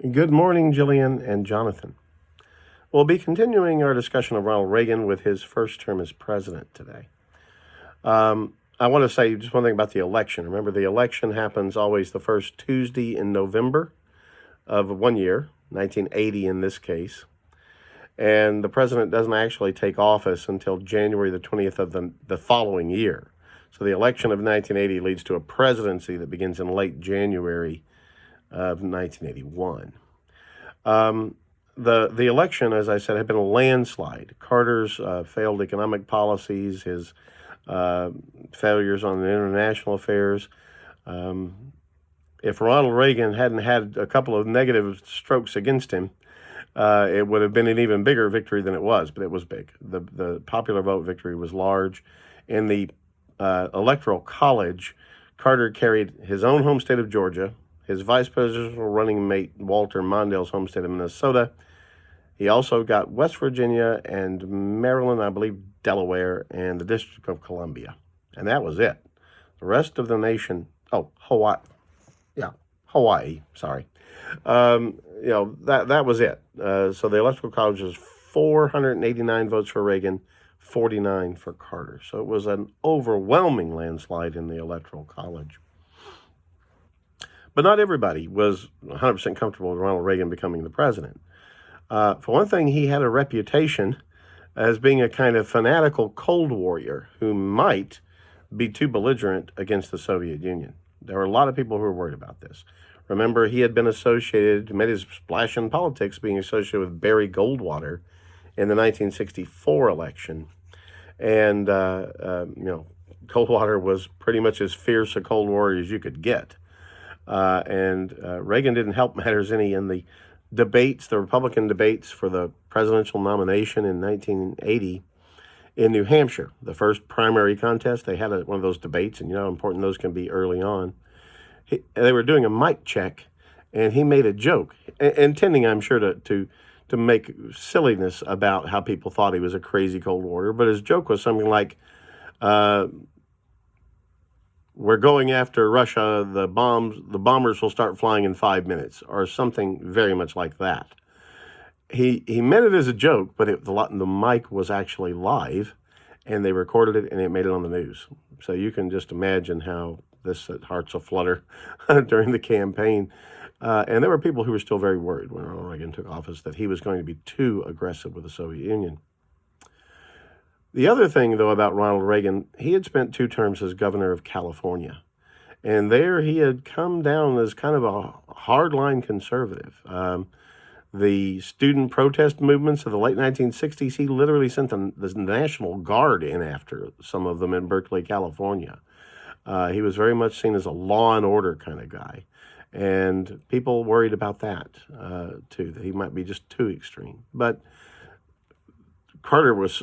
Good morning, Jillian and Jonathan. We'll be continuing our discussion of Ronald Reagan with his first term as president today. I want to say just one thing about the election. Remember, the election happens always the first Tuesday in November of one year, 1980 in this case. And the president doesn't actually take office until January the 20th of the following year. So the election of 1980 leads to a presidency that begins in late January of 1981. The election, as I said, had been a landslide. Carter's failed economic policies, his failures on international affairs. If Ronald Reagan hadn't had a couple of negative strokes against him, it would have been an even bigger victory than it was, but it was big. The popular vote victory was large. In the Electoral College, Carter carried his own home state of Georgia, his vice presidential running mate Walter Mondale's home state of Minnesota. He also got West Virginia and Maryland, I believe Delaware, and the District of Columbia. And that was it. The rest of the nation, Hawaii, sorry. That was it. So the Electoral College was 489 votes for Reagan, 49 for Carter. So it was an overwhelming landslide in the Electoral College. But not everybody was 100% comfortable with Ronald Reagan becoming the president. For one thing, he had a reputation as being a kind of fanatical Cold Warrior who might be too belligerent against the Soviet Union. There were a lot of people who were worried about this. Remember, he had been made his splash in politics being associated with Barry Goldwater in the 1964 election. And, Goldwater was pretty much as fierce a Cold Warrior as you could get. And Reagan didn't help matters any in the debates, the Republican debates for the presidential nomination in 1980 in New Hampshire. The first primary contest, they had one of those debates, and you know how important those can be early on. They were doing a mic check, and he made a joke, intending, I'm sure, to make silliness about how people thought he was a crazy Cold Warrior. But his joke was something like, we're going after Russia, the bombers will start flying in 5 minutes, or something very much like that. He meant it as a joke, but the mic was actually live, and they recorded it, and it made it on the news. So you can just imagine how this set hearts aflutter during the campaign. And there were people who were still very worried when Ronald Reagan took office that he was going to be too aggressive with the Soviet Union. The other thing, though, about Ronald Reagan, he had spent 2 terms as governor of California. And there he had come down as kind of a hardline conservative. The student protest movements of the late 1960s, he literally sent the National Guard in after some of them in Berkeley, California. He was very much seen as a law and order kind of guy. And people worried about that, too, that he might be just too extreme. But Carter was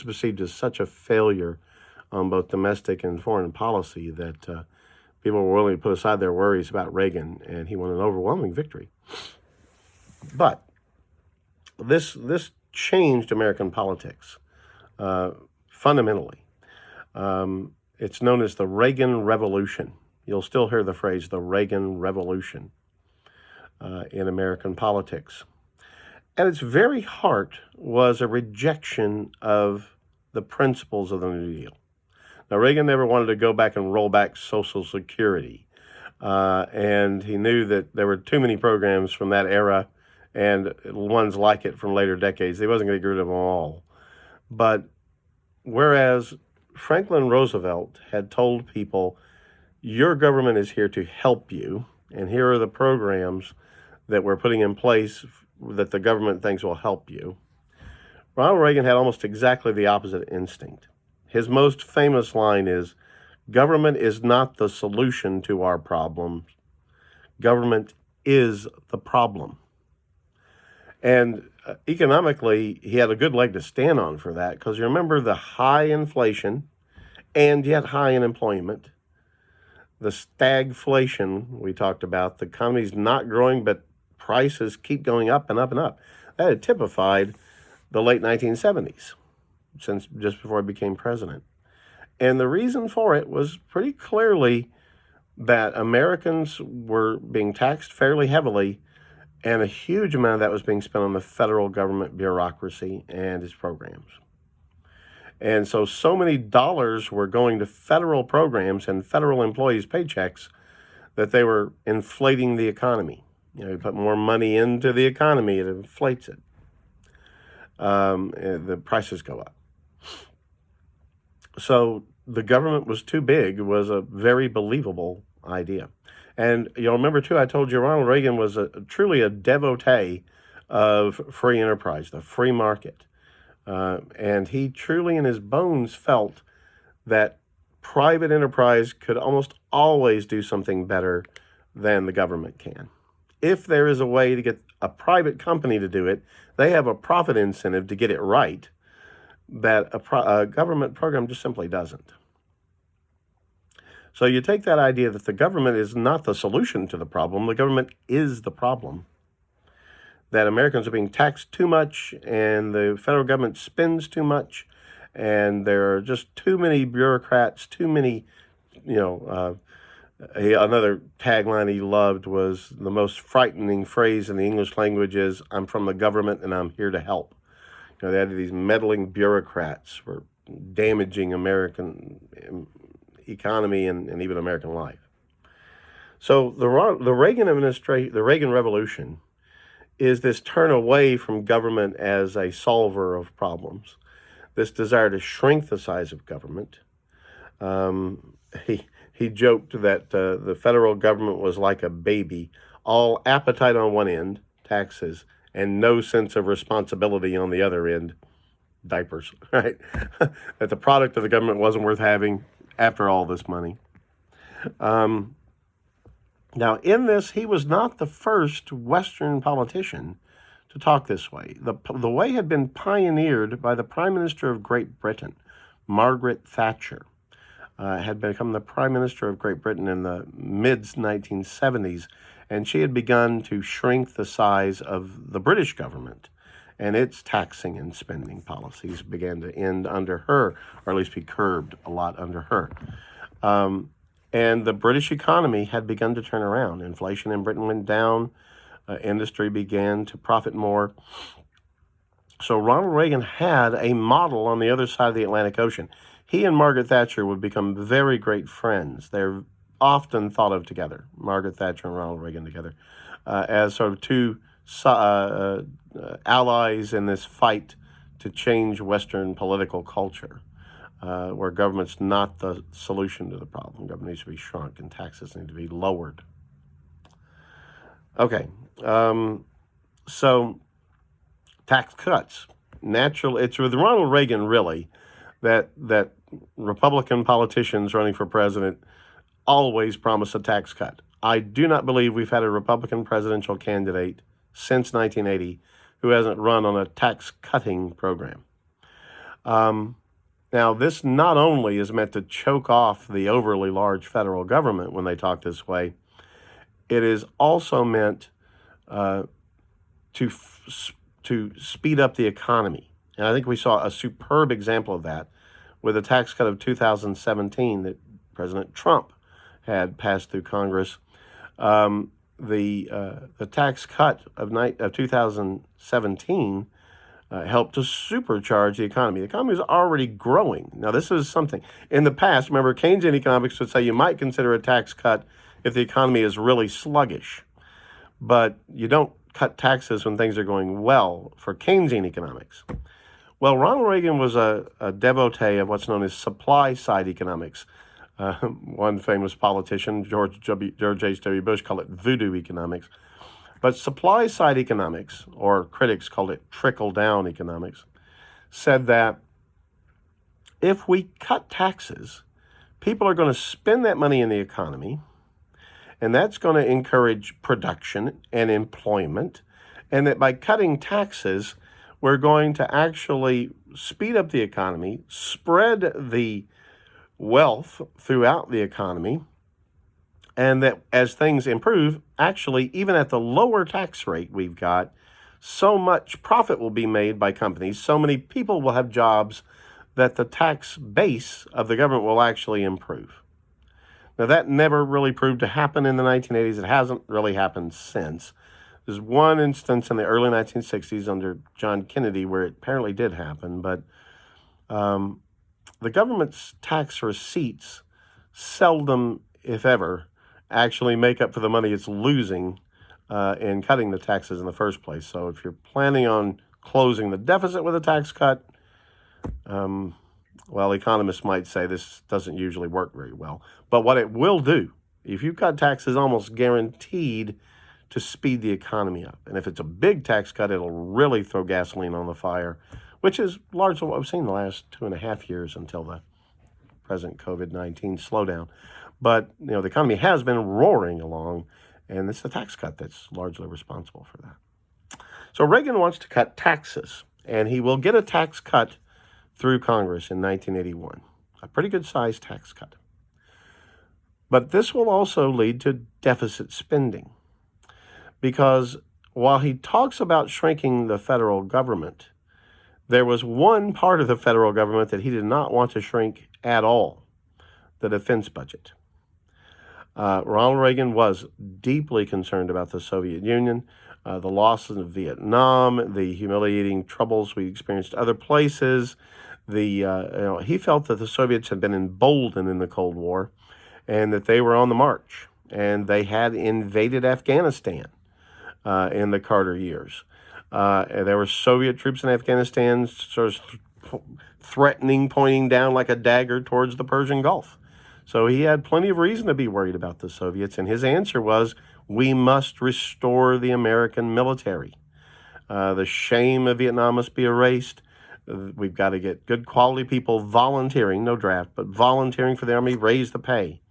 perceived as such a failure on both domestic and foreign policy that people were willing to put aside their worries about Reagan, and he won an overwhelming victory. But this changed American politics fundamentally. It's known as the Reagan Revolution. You'll still hear the phrase, the Reagan Revolution, in American politics. At its very heart was a rejection of the principles of the New Deal. Now, Reagan never wanted to go back and roll back Social Security, and he knew that there were too many programs from that era and ones like it from later decades. He wasn't going to get rid of them all. But whereas Franklin Roosevelt had told people, your government is here to help you, and here are the programs that we're putting in place that the government thinks will help you, Ronald Reagan had almost exactly the opposite instinct. His most famous line is, government is not the solution to our problems. Government is the problem. And economically, he had a good leg to stand on for that, because you remember the high inflation and yet high unemployment, the stagflation we talked about, the economy's not growing, but prices keep going up and up and up. That had typified the late 1970s, since just before he became president. And the reason for it was pretty clearly that Americans were being taxed fairly heavily, and a huge amount of that was being spent on the federal government bureaucracy and its programs. And so many dollars were going to federal programs and federal employees' paychecks that they were inflating the economy. You put more money into the economy, it inflates it. The prices go up. So the government was too big was a very believable idea. And you'll remember, too, I told you Ronald Reagan was truly a devotee of free enterprise, the free market. And he truly in his bones felt that private enterprise could almost always do something better than the government can. If there is a way to get a private company to do it, they have a profit incentive to get it right that a government program just simply doesn't. So you take that idea that the government is not the solution to the problem, the government is the problem. That Americans are being taxed too much and the federal government spends too much and there are just too many bureaucrats, too many, another tagline he loved was the most frightening phrase in the English language is, I'm from the government and I'm here to help. They had these meddling bureaucrats were damaging American economy and even American life. So the Reagan administration, the Reagan Revolution, is this turn away from government as a solver of problems, this desire to shrink the size of government. He joked that the federal government was like a baby, all appetite on one end, taxes, and no sense of responsibility on the other end, diapers, right? That the product of the government wasn't worth having after all this money. Now, in this, he was not the first Western politician to talk this way. The way had been pioneered by the Prime Minister of Great Britain, Margaret Thatcher. Had become the Prime Minister of Great Britain in the mid-1970s, and she had begun to shrink the size of the British government, and its taxing and spending policies began to end under her, or at least be curbed a lot under her. And the British economy had begun to turn around. Inflation in Britain went down. Industry began to profit more. So Ronald Reagan had a model on the other side of the Atlantic Ocean. He and Margaret Thatcher would become very great friends. They're often thought of together, Margaret Thatcher and Ronald Reagan together, as sort of two allies in this fight to change Western political culture, where government's not the solution to the problem. Government needs to be shrunk and taxes need to be lowered. Okay, so tax cuts. It's with Ronald Reagan, really, that Republican politicians running for president always promise a tax cut. I do not believe we've had a Republican presidential candidate since 1980 who hasn't run on a tax-cutting program. Now, this not only is meant to choke off the overly large federal government when they talk this way, it is also meant to speed up the economy. And I think we saw a superb example of that with the tax cut of 2017 that President Trump had passed through Congress. The tax cut of 2017 helped to supercharge the economy. The economy is already growing. Now, this is something. In the past, remember, Keynesian economics would say you might consider a tax cut if the economy is really sluggish. But you don't cut taxes when things are going well for Keynesian economics. Well, Ronald Reagan was a devotee of what's known as supply-side economics. One famous politician, George H.W. Bush, called it voodoo economics. But supply-side economics, or critics called it trickle-down economics, said that if we cut taxes, people are going to spend that money in the economy, and that's going to encourage production and employment, and that by cutting taxes, we're going to actually speed up the economy, spread the wealth throughout the economy, and that as things improve, actually, even at the lower tax rate we've got, so much profit will be made by companies, so many people will have jobs that the tax base of the government will actually improve. Now, that never really proved to happen in the 1980s. It hasn't really happened since. There's one instance in the early 1960s under John Kennedy where it apparently did happen, but the government's tax receipts seldom, if ever, actually make up for the money it's losing in cutting the taxes in the first place. So if you're planning on closing the deficit with a tax cut, well, economists might say this doesn't usually work very well. But what it will do, if you cut taxes, almost guaranteed to speed the economy up. And if it's a big tax cut, it'll really throw gasoline on the fire, which is largely what we've seen the last 2.5 years until the present COVID-19 slowdown. But, the economy has been roaring along, and it's the tax cut that's largely responsible for that. So Reagan wants to cut taxes, and he will get a tax cut through Congress in 1981, a pretty good-sized tax cut. But this will also lead to deficit spending, because while he talks about shrinking the federal government, there was one part of the federal government that he did not want to shrink at all, the defense budget. Ronald Reagan was deeply concerned about the Soviet Union, the losses in Vietnam, the humiliating troubles we experienced other places. He felt that the Soviets had been emboldened in the Cold War and that they were on the march, and they had invaded Afghanistan in the Carter years. There were Soviet troops in Afghanistan sort of threatening, pointing down like a dagger towards the Persian Gulf. So he had plenty of reason to be worried about the Soviets, and his answer was, we must restore the American military. The shame of Vietnam must be erased. We've got to get good quality people volunteering, no draft, but volunteering for the Army, raise the pay,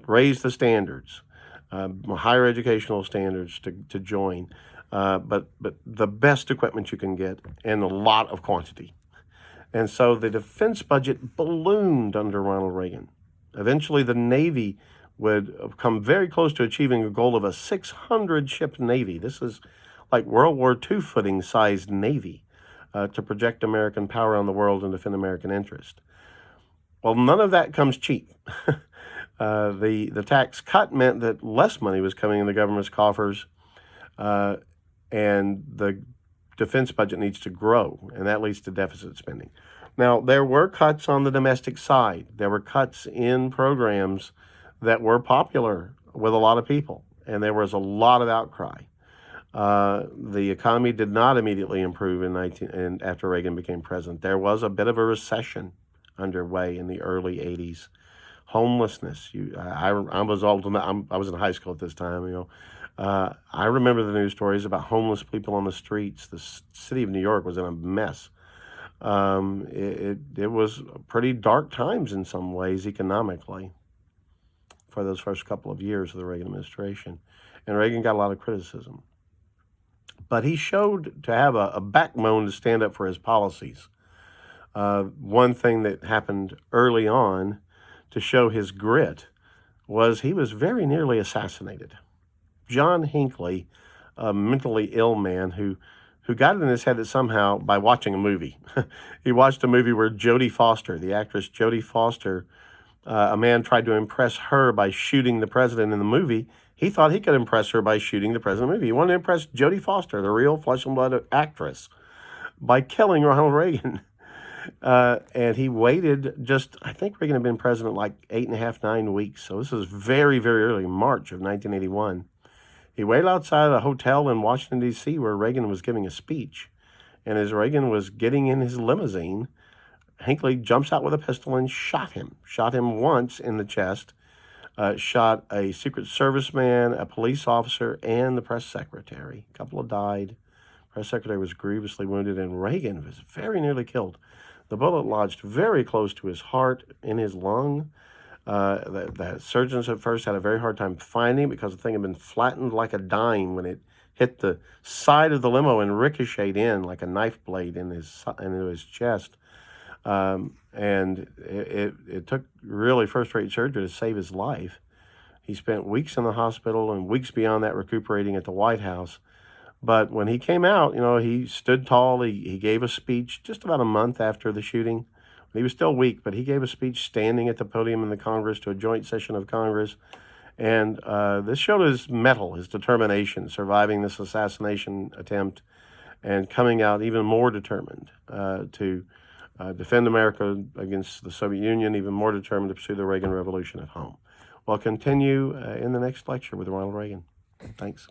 raise the standards, higher educational standards to join, but the best equipment you can get in a lot of quantity. And so the defense budget ballooned under Ronald Reagan. Eventually, the Navy would come very close to achieving a goal of a 600-ship Navy. This is like World War II footing-sized Navy to project American power on the world and defend American interest. Well, none of that comes cheap. The tax cut meant that less money was coming in the government's coffers, and the defense budget needs to grow, and that leads to deficit spending. Now, there were cuts on the domestic side. There were cuts in programs that were popular with a lot of people, and there was a lot of outcry. The economy did not immediately improve after Reagan became president. There was a bit of a recession underway in the early 80s. Homelessness. I was old enough. I was in high school at this time. I remember the news stories about homeless people on the streets. The city of New York was in a mess. It was pretty dark times in some ways economically for those first couple of years of the Reagan administration. And Reagan got a lot of criticism. But he showed to have a backbone to stand up for his policies. One thing that happened early on to show his grit was he was very nearly assassinated. John Hinckley, a mentally ill man who got it in his head that somehow, by watching a movie, he watched a movie where Jodie Foster, the actress Jodie Foster, a man tried to impress her by shooting the president in the movie. He thought he could impress her by shooting the president in the movie. He wanted to impress Jodie Foster, the real flesh and blood actress, by killing Ronald Reagan. And he waited I think Reagan had been president like 8.5, 9 weeks. So this is very, very early, March of 1981. He waited outside a hotel in Washington, D.C., where Reagan was giving a speech. And as Reagan was getting in his limousine, Hinckley jumps out with a pistol and shot him. Shot him once in the chest. Shot a Secret Service man, a police officer, and the press secretary. A couple died. Press secretary was grievously wounded, and Reagan was very nearly killed. The bullet lodged very close to his heart, in his lung. The surgeons at first had a very hard time finding it because the thing had been flattened like a dime when it hit the side of the limo and ricocheted in like a knife blade into his chest. And it took really first-rate surgery to save his life. He spent weeks in the hospital and weeks beyond that recuperating at the White House. But when he came out, he stood tall. He gave a speech just about a month after the shooting, He was still weak, but he gave a speech standing at the podium in the Congress to a joint session of Congress. And this showed his mettle, his determination, surviving this assassination attempt and coming out even more determined to defend America against the Soviet Union, even more determined to pursue the Reagan Revolution at home. We'll continue in the next lecture with Ronald Reagan. Thanks.